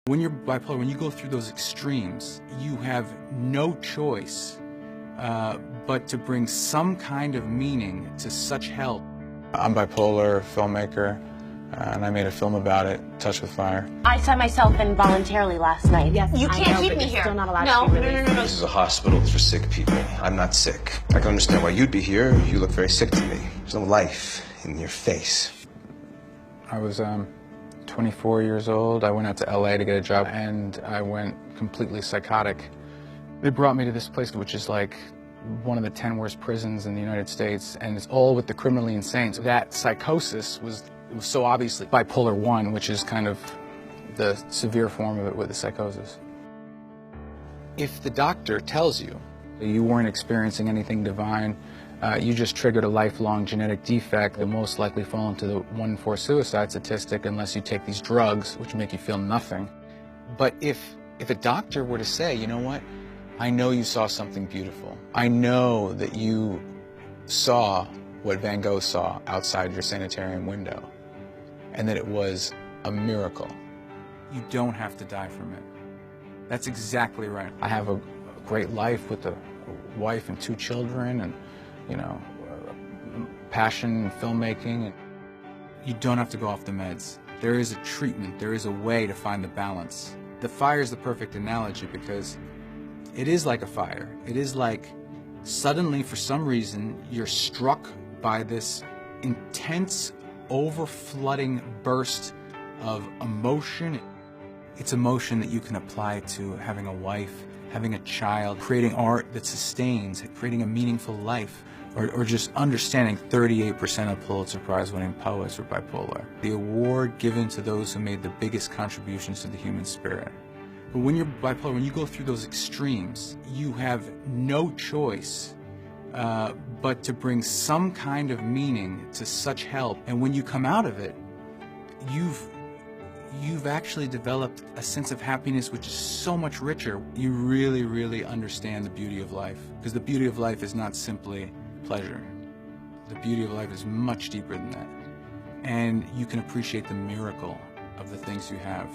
When you're bipolar, when you go through those extremes, you have no choice but to bring some kind of meaning to such hell. I'm bipolar, filmmaker, and I made a film about it, Touch with Fire. I signed myself in voluntarily last night. Yes, you can't keep me you're here. Still not allowed no, to be no, released. no, no, no. This is a hospital for sick people. I'm not sick. I can understand why you'd be here. You look very sick to me. There's no life in your face. I was 24 years old. I went out to LA to get a job, and I went completely psychotic. They brought me to this place, which is like one of the 10 worst prisons in the United States, and it's all with the criminally insane. So that psychosis was so obviously bipolar 1, which is kind of the severe form of it with the psychosis. If the doctor tells you that you weren't experiencing anything divine, you just triggered a lifelong genetic defect, you'll most likely fall into the 1 in 4 suicide statistic unless you take these drugs, which make you feel nothing. But if a doctor were to say, you know what, I know you saw something beautiful. I know that you saw what Van Gogh saw outside your sanitarium window, and that it was a miracle. You don't have to die from it. That's exactly right. I have a great life with a wife and 2 children, and passion in filmmaking. You don't have to go off the meds. There is a treatment, there is a way to find the balance. The fire is the perfect analogy because it is like a fire. It is like suddenly, for some reason, you're struck by this intense, over-flooding burst of emotion. It's emotion that you can apply to having a wife, having a child, creating art that sustains, creating a meaningful life, or just understanding 38% of Pulitzer Prize-winning poets are bipolar. The award given to those who made the biggest contributions to the human spirit. But when you're bipolar, when you go through those extremes, you have no choice but to bring some kind of meaning to such hell. And when you come out of it, you've actually developed a sense of happiness which is so much richer. You really, really understand the beauty of life. Because the beauty of life is not simply pleasure. The beauty of life is much deeper than that. And you can appreciate the miracle of the things you have.